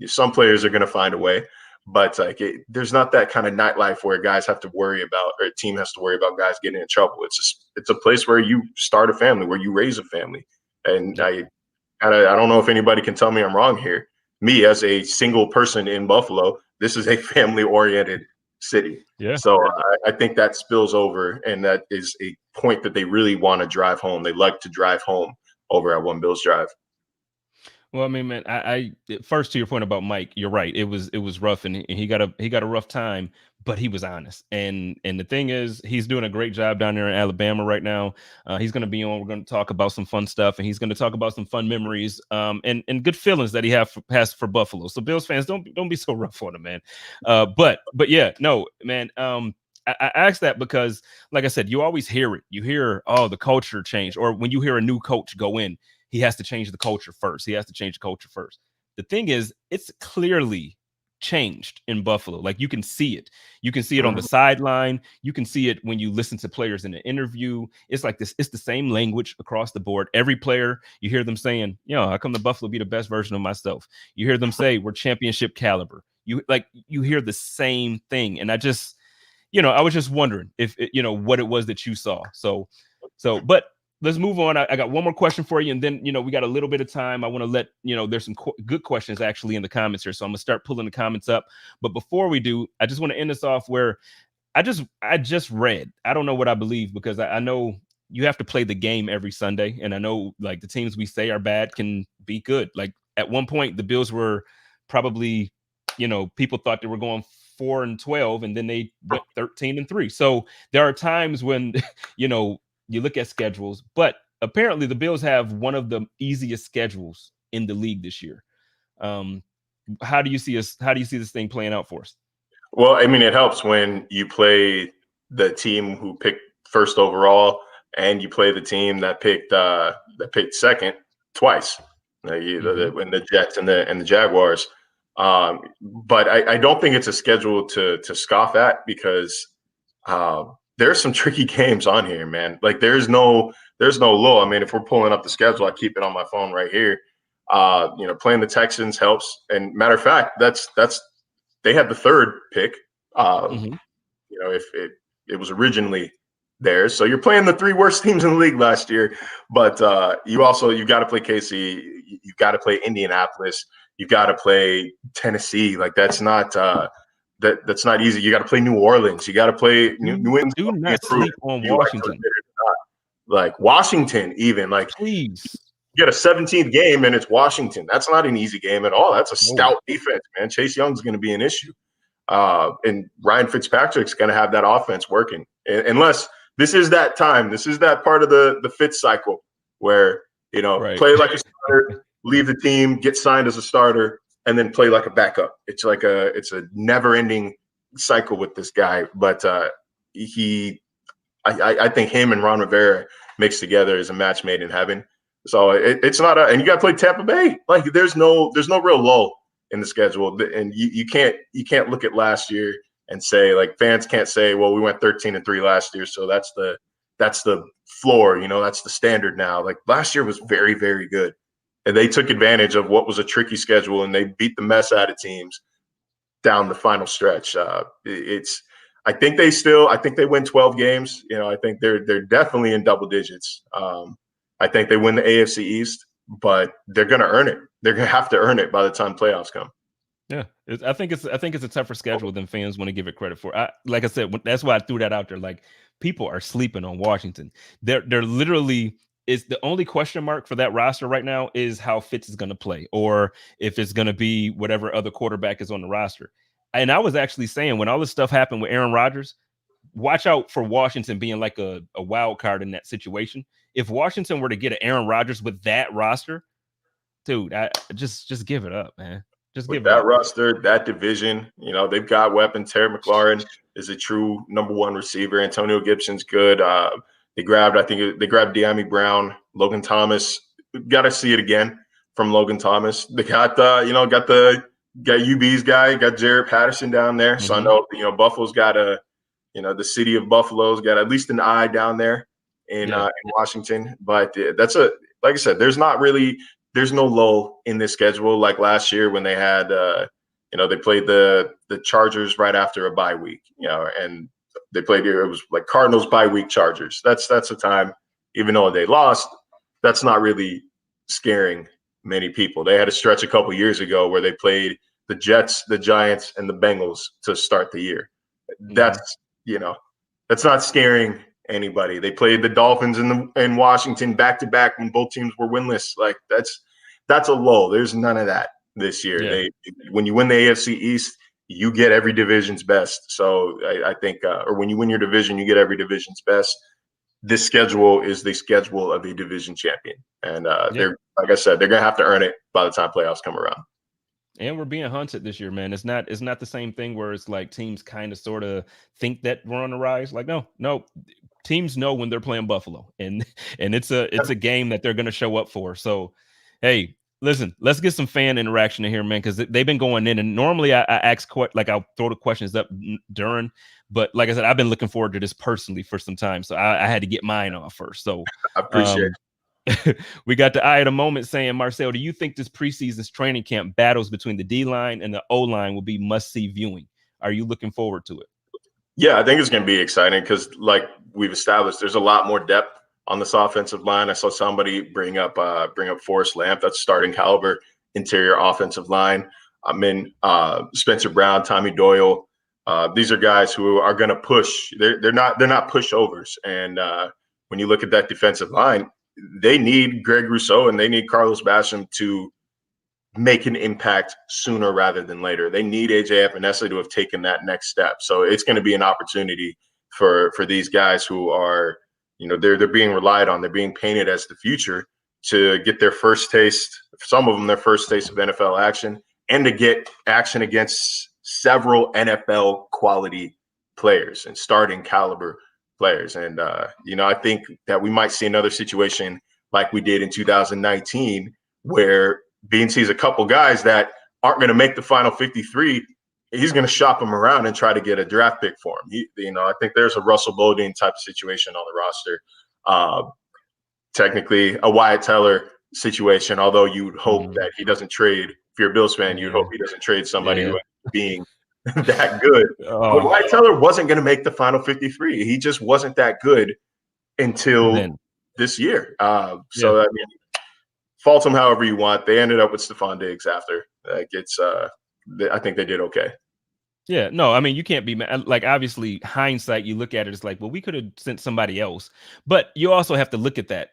some players are going to find a way, but there's not that kind of nightlife where guys have to worry about, or a team has to worry about guys getting in trouble. It's a place where you start a family, where you raise a family. And I don't know if anybody can tell me I'm wrong here. Me, as a single person in Buffalo, this is a family-oriented city. Yeah. So I think that spills over, and that is a point that they really want to drive home. They like to drive home over at One Bills Drive. Well, I mean, man, I first, to your point about Mike, you're right. It was rough, and he got a rough time, but he was honest. And the thing is, he's doing a great job down there in Alabama right now. He's going to be on. We're going to talk about some fun stuff, and he's going to talk about some fun memories, and good feelings that he has for Buffalo. So, Bills fans, don't be so rough on him, man. But yeah, no, man. I asked that because, like I said, you always hear it. You hear, oh, the culture changed, or when you hear a new coach go in, he has to change the culture first. He has to change the culture first. The thing is, it's clearly changed in Buffalo. Like, you can see it. You can see it on the sideline. You can see it when you listen to players in an interview. It's like this. It's the same language across the board. Every player, you hear them saying, how come the Buffalo be the best version of myself? You hear them say, we're championship caliber. You hear the same thing. And I just, I was just wondering if, what it was that you saw. But let's move on. I got one more question for you, and then, we got a little bit of time. I want to let, there's some good questions actually in the comments here. So I'm going to start pulling the comments up. But before we do, I just want to end this off where I just read, I don't know what I believe, because I know you have to play the game every Sunday. And I know, like, the teams we say are bad can be good. Like, at one point, the Bills were probably, people thought they were going 4-12, and then they went 13-3. So there are times when, you look at schedules, but apparently the Bills have one of the easiest schedules in the league this year. How do you see this thing playing out for us? Well, I mean, it helps when you play the team who picked first overall, and you play the team that picked second twice. When the Jets and the Jaguars. But I don't think it's a schedule to scoff at, because there's some tricky games on here, man. Like, there's no lull. I mean, if we're pulling up the schedule, I keep it on my phone right here. Playing the Texans helps. And matter of fact, that's they had the third pick. If it was originally theirs. So you're playing the three worst teams in the league last year. But you got to play KC. You got to play Indianapolis. You got to play Tennessee. Like, that's not that's not easy. You got to play New Orleans. You got to play New England. Do not sleep on Washington. Like Washington, even. Like, please. You get a 17th game, and it's Washington. That's not an easy game at all. That's a stout defense, man. Chase Young's going to be an issue. And Ryan Fitzpatrick's going to have that offense working. Unless this is that time. This is that part of the Fitz cycle where, play like a starter, leave the team, get signed as a starter, and then play like a backup. It's a never-ending cycle with this guy. But I think him and Ron Rivera mixed together is a match made in heaven. So it's not and you got to play Tampa Bay. Like, there's no real lull in the schedule, and you can't look at last year and say, like, fans can't say, well, we went 13-3 last year, so that's the floor. That's the standard now. Like, last year was very, very good. And they took advantage of what was a tricky schedule, and they beat the mess out of teams down the final stretch. I think they win 12 games. I think they're definitely in double digits. I think they win the AFC East, but they're going to earn it. They're going to have to earn it by the time playoffs come. Yeah, I think it's a tougher schedule than fans want to give it credit for. Like I said, that's why I threw that out there. Like, people are sleeping on Washington. They're literally. Is the only question mark for that roster right now is how Fitz is going to play, or if it's going to be whatever other quarterback is on the roster. And I was actually saying, when all this stuff happened with Aaron Rodgers, watch out for Washington being like a wild card in that situation. If Washington were to get an Aaron Rodgers with that roster, dude, just give it up, man. Just give it up. That roster, that division, they've got weapons. Terry McLaurin is a true number one receiver. Antonio Gibson's good. They grabbed De'Ami Brown, Logan Thomas. Got to see it again. from Logan Thomas. They got got UB's guy, got Jared Patterson down there. So I know Buffalo's got the city of Buffalo's got at least an eye down there in Washington. But like I said, there's no lull in this schedule like last year when they had they played the Chargers right after a bye week, and they played it was like Cardinals bye week Chargers. That's a time, even though they lost, that's not really scaring many people. They had a stretch a couple years ago where they played the Jets, the Giants, and the Bengals to start the year. That's not scaring anybody. They played the Dolphins in Washington back to back when both teams were winless. Like that's a lull. There's none of that this year. Yeah. When you win the AFC East, you get every division's best. So I think, or when you win your division, you get every division's best. This schedule is the schedule of a division champion, and they're, like I said, they're gonna have to earn it by the time playoffs come around. And we're being hunted this year, man. It's not the same thing where it's like teams kind of sort of think that we're on the rise. Like, no, teams know when they're playing Buffalo, and it's a game that they're going to show up for. So, hey, listen, let's get some fan interaction in here, man, because they've been going in. And normally I ask I'll throw the questions up during, but like I said, I've been looking forward to this personally for some time, so I had to get mine off first. So I appreciate it. We got the eye of the moment saying, Marcel, do you think this preseason's training camp battles between the D-line and the O-line will be must-see viewing? Are you looking forward to it? Yeah, I think it's going to be exciting because, like we've established, there's a lot more depth on this offensive line. I saw somebody bring up Forrest Lamp. That's starting caliber interior offensive line. Spencer Brown, Tommy Doyle. These are guys who are going to push. They're not pushovers. And when you look at that defensive line, they need Greg Rousseau and they need Carlos Basham to make an impact sooner rather than later. They need AJ Epinesa to have taken that next step. So it's going to be an opportunity for these guys who are, they're being relied on. They're being painted as the future to get their first taste, some of them their first taste of NFL action, and to get action against several NFL quality players and starting caliber players. And, I think that we might see another situation like we did in 2019 where Bean sees a couple guys that aren't going to make the final 53. He's going to shop them around and try to get a draft pick for him. I think there's a Russell Bodine type of situation on the roster. Technically a Wyatt Teller situation, although you would hope that he doesn't trade. If you're a Bills fan, you'd hope he doesn't trade somebody who ends up being that good. But Wyatt Teller wasn't going to make the final 53. He just wasn't that good until this year. I mean, fault them however you want. They ended up with Stephon Diggs after. I think they did okay. Yeah, no, I mean, you can't be mad. Like, obviously, hindsight, you look at it, it's like, well, we could have sent somebody else. But you also have to look at that.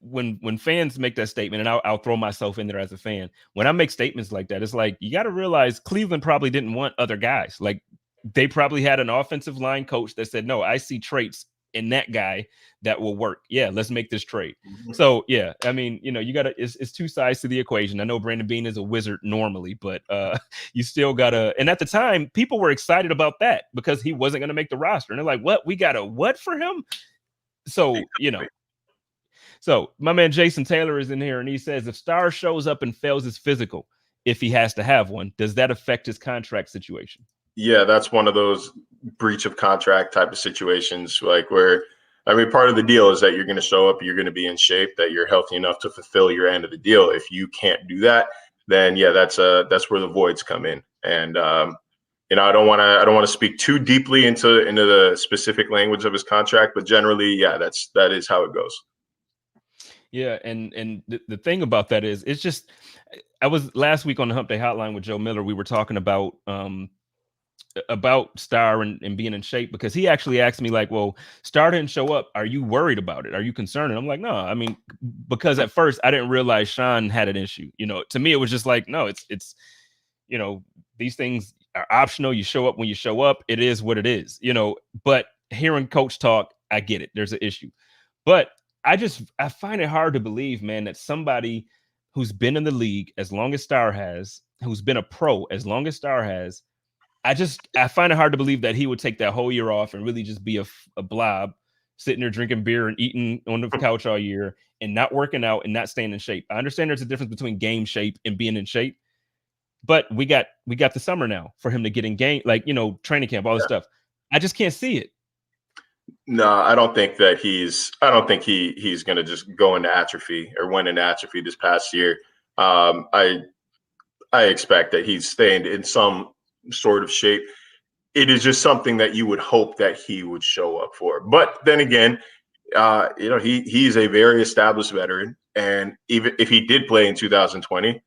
When fans make that statement, and I'll throw myself in there as a fan, when I make statements like that, it's like, you got to realize Cleveland probably didn't want other guys. Like, they probably had an offensive line coach that said, no, I see traits in that guy that will work. Yeah, let's make this trade. So, yeah, I mean, you got to, it's two sides to the equation. I know Brandon Beane is a wizard normally, but you still got to, and at the time, people were excited about that because he wasn't going to make the roster. And they're like, what? We got a what for him? So, So my man Jason Taylor is in here, and he says, if Starr shows up and fails his physical, if he has to have one, does that affect his contract situation? Yeah, that's one of those breach of contract type of situations, like where, I mean, part of the deal is that you're going to show up, you're going to be in shape, that you're healthy enough to fulfill your end of the deal. If you can't do that, then yeah, that's where the voids come in. And I don't want to speak too deeply into the specific language of his contract, but generally, yeah, that is how it goes. Yeah, and the thing about that is, it's just, I was last week on the Hump Day Hotline with Joe Miller. We were talking about Starr and being in shape, because he actually asked me, like, well, Starr didn't show up. Are you worried about it? Are you concerned? And I'm like, no, I mean, because at first I didn't realize Sean had an issue. To me, it was just like, no, it's these things are optional. You show up when you show up. It is what it is, but hearing coach talk, I get it. There's an issue, but I find it hard to believe, man, that somebody who's been in the league as long as Starr has, who's been a pro as long as Starr has, I find it hard to believe that he would take that whole year off and really just be a blob sitting there drinking beer and eating on the couch all year and not working out and not staying in shape. I understand there's a difference between game shape and being in shape, but we got the summer now for him to get in game, like, training camp, all this stuff. I just can't see it. No, I don't think that he's going to just go into atrophy or went into atrophy this past year. I expect that he's staying in some sort of shape. It is just something that you would hope that he would show up for. But then again, he's a very established veteran, and even if he did play in 2020,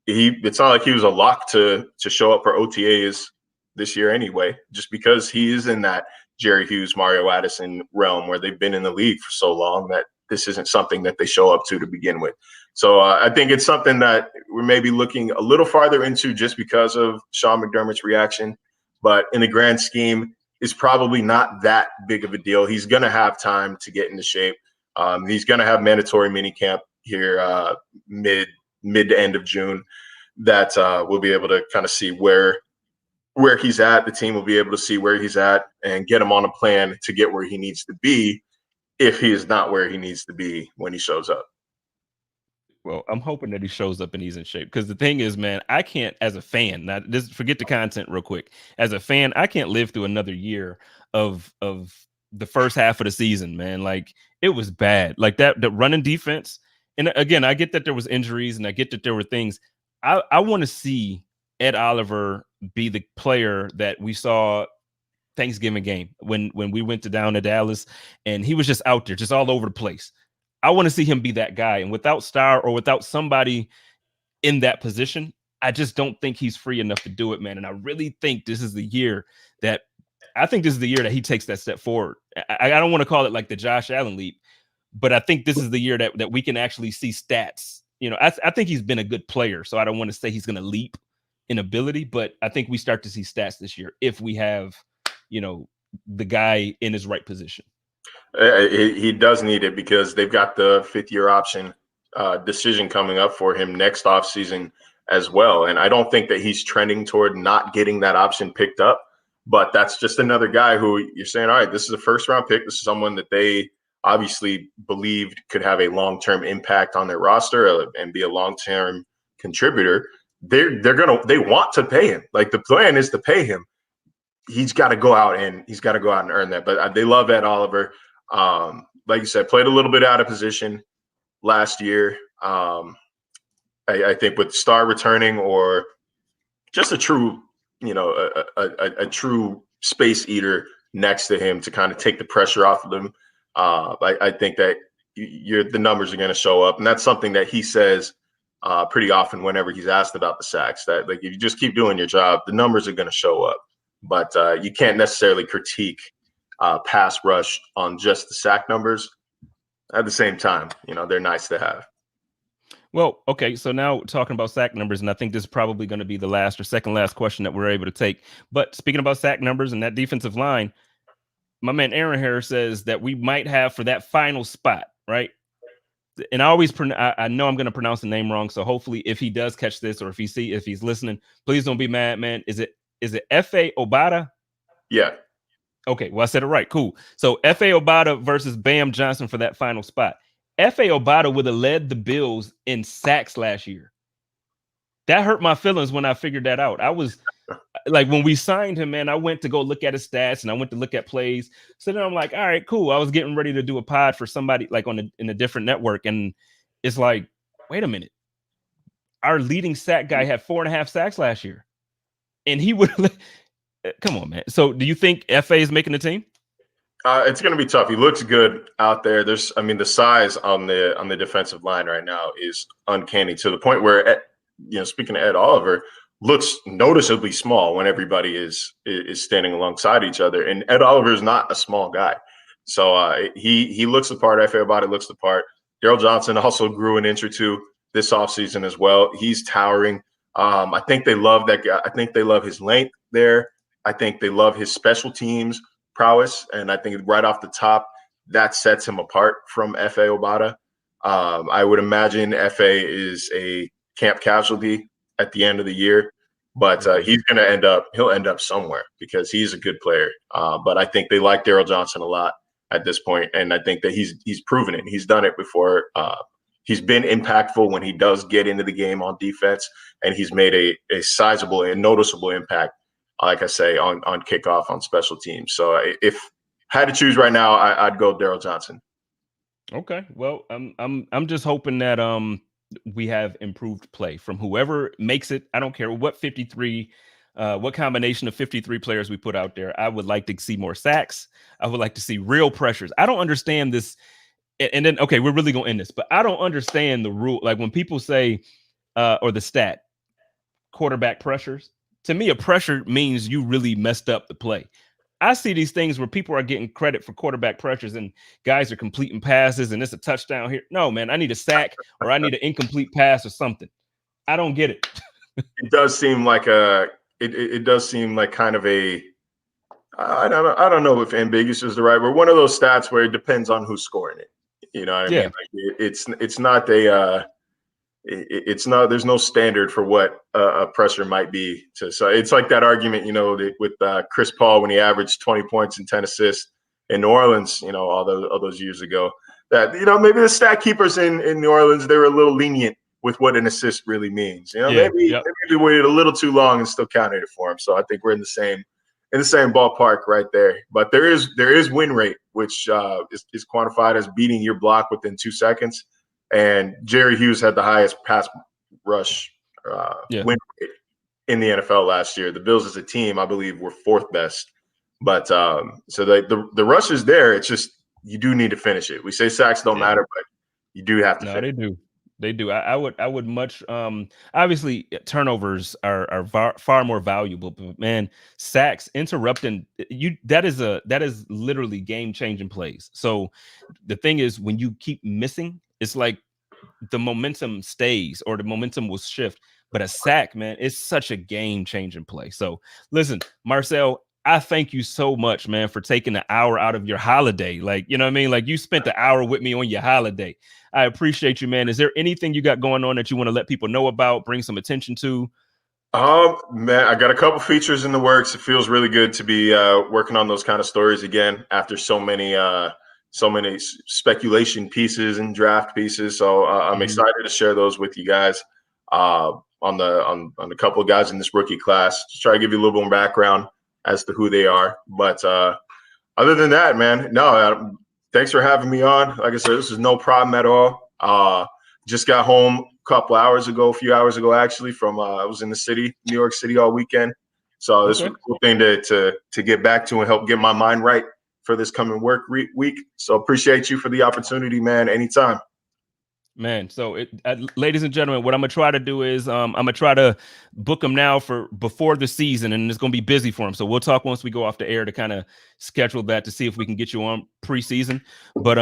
it's not like he was a lock to show up for OTAs this year anyway, just because he is in that Jerry Hughes, Mario Addison realm where they've been in the league for so long that this isn't something that they show up to begin with. So I think it's something that we're maybe looking a little farther into just because of Sean McDermott's reaction. But in the grand scheme, it's probably not that big of a deal. He's going to have time to get into shape. He's going to have mandatory minicamp here mid to end of June that we'll be able to kind of see where he's at. The team will be able to see where he's at and get him on a plan to get where he needs to be if he is not where he needs to be when he shows up. Well, I'm hoping that he shows up and he's in shape, because the thing is, man, I can't, as a fan, now just forget the content real quick. As a fan, I can't live through another year of the first half of the season, man. Like, it was bad. Like the running defense. And again, I get that there was injuries and I get that there were things. I want to see Ed Oliver be the player that we saw Thanksgiving game when we went down to Dallas and he was just out there, just all over the place. I want to see him be that guy. And without Star or without somebody in that position, I just don't think he's free enough to do it, man. And I really think this is the year that he takes that step forward. I don't want to call it like the Josh Allen leap, but I think this is the year that we can actually see stats. I think he's been a good player, so I don't want to say he's going to leap in ability, but I think we start to see stats this year if we have, the guy in his right position. He does need it because they've got the 5th-year option decision coming up for him next offseason as well. And I don't think that he's trending toward not getting that option picked up. But that's just another guy who you're saying, all right, this is a first-round pick. This is someone that they obviously believed could have a long-term impact on their roster and be a long-term contributor. They want to pay him. Like, the plan is to pay him. He's got to go out and earn that. But they love Ed Oliver. Like you said, played a little bit out of position last year. I think with Star returning or just a true, a true space eater next to him to kind of take the pressure off of them, I think that the numbers are going to show up. And that's something that he says pretty often whenever he's asked about the sacks, that like, if you just keep doing your job, the numbers are going to show up. But you can't necessarily critique pass rush on just the sack numbers. At the same time, they're nice to have. Well, okay, so now talking about sack numbers, and I think this is probably going to be the last or second last question that we're able to take. But speaking about sack numbers and that defensive line, my man Aaron Harris says that we might have for that final spot, right? And I always I know I'm going to pronounce the name wrong, so hopefully if he does catch this or if he's listening, please don't be mad, man. Is it F.A. Obata? Yeah. Okay, well, I said it right. Cool. So F.A. Obata versus Bam Johnson for that final spot. F.A. Obata would have led the Bills in sacks last year. That hurt my feelings when I figured that out. I was like, when we signed him, man, I went to go look at his stats and I went to look at plays. So then I'm like, all right, cool. I was getting ready to do a pod for somebody like in a different network. And it's like, wait a minute. Our leading sack guy had 4.5 sacks last year. And he would come on, man. So do you think F.A. is making the team? It's going to be tough. He looks good out there. The size on the defensive line right now is uncanny, to the point where, speaking of Ed Oliver, looks noticeably small when everybody is standing alongside each other. And Ed Oliver is not a small guy. So he looks the part. F.A. Obata looks the part. Daryl Johnson also grew an inch or two this offseason as well. He's towering. I think they love that guy. I think they love his length there. I think they love his special teams prowess. And I think right off the top, that sets him apart from F.A. Obata. I would imagine F.A. is a camp casualty at the end of the year, but he'll end up somewhere because he's a good player. But I think they like Daryl Johnson a lot. at this point, and I think that he's proven it. He's done it before. He's been impactful when he does get into the game on defense, and he's made a sizable and noticeable impact, like I say, on kickoff, on special teams. So if I had to choose right now, I'd go Daryl Johnson. Okay, well, I'm just hoping that we have improved play from whoever makes it. I don't care what 53, what combination of 53 players we put out there. I would like to see more sacks. I would like to see real pressures. I don't understand this. And then, okay, we're really going to end this, but I don't understand the rule. Like when people say, or the stat, quarterback pressures, to me, a pressure means you really messed up the play. I see these things where people are getting credit for quarterback pressures and guys are completing passes and it's a touchdown here. No, man, I need a sack or I need an incomplete pass or something. I don't get it. It does seem like it does seem like kind of a, I don't know if ambiguous is the right word. One of those stats where it depends on who's scoring it. You know what I mean? Like it's not there's no standard for what a pressure might be. So it's like that argument, with Chris Paul when he averaged 20 points and 10 assists in New Orleans, all those years ago, that, maybe the stat keepers in New Orleans, they were a little lenient with what an assist really means. Maybe we waited a little too long and still counted it for him. So I think we're in the same ballpark right there. But there is win rate, which is quantified as beating your block within 2 seconds. And Jerry Hughes had the highest pass rush win rate in the NFL last year. The Bills as a team, I believe, were 4th best. But so the rush is there. It's just you do need to finish it. We say sacks don't matter, but you do have to finish. They do. I would much obviously turnovers are far more valuable, but man, sacks, interrupting that is literally game-changing plays. So the thing is, when you keep missing, it's like the momentum stays or the momentum will shift. But a sack, man, it's such a game-changing play. So listen, Marcel, I thank you so much, man, for taking an hour out of your holiday. Like, you know what I mean? Like you spent the hour with me on your holiday. I appreciate you, man. Is there anything you got going on that you want to let people know about, bring some attention to? Man, I got a couple features in the works. It feels really good to be working on those kind of stories again after so many speculation pieces and draft pieces. So I'm excited to share those with you guys on a couple of guys in this rookie class. Just try to give you a little more background as to who they are. But other than that, man, no, thanks for having me on. Like I said, this is no problem at all. Just got home a few hours ago, actually, from I was in the city, New York City, all weekend. So this was a cool thing to get back to and help get my mind right for this coming work week. So appreciate you for the opportunity, man. Anytime. Man, so ladies and gentlemen, what I'm gonna try to do is I'm gonna try to book him now for before the season, and it's gonna be busy for him. So we'll talk once we go off the air to kind of schedule that to see if we can get you on preseason. But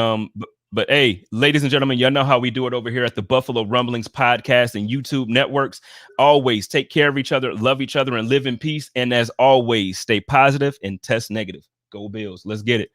hey, ladies and gentlemen, y'all know how we do it over here at the Buffalo Rumblings podcast and YouTube networks. Always take care of each other, love each other, and live in peace. And as always, stay positive and test negative. Go Bills. Let's get it.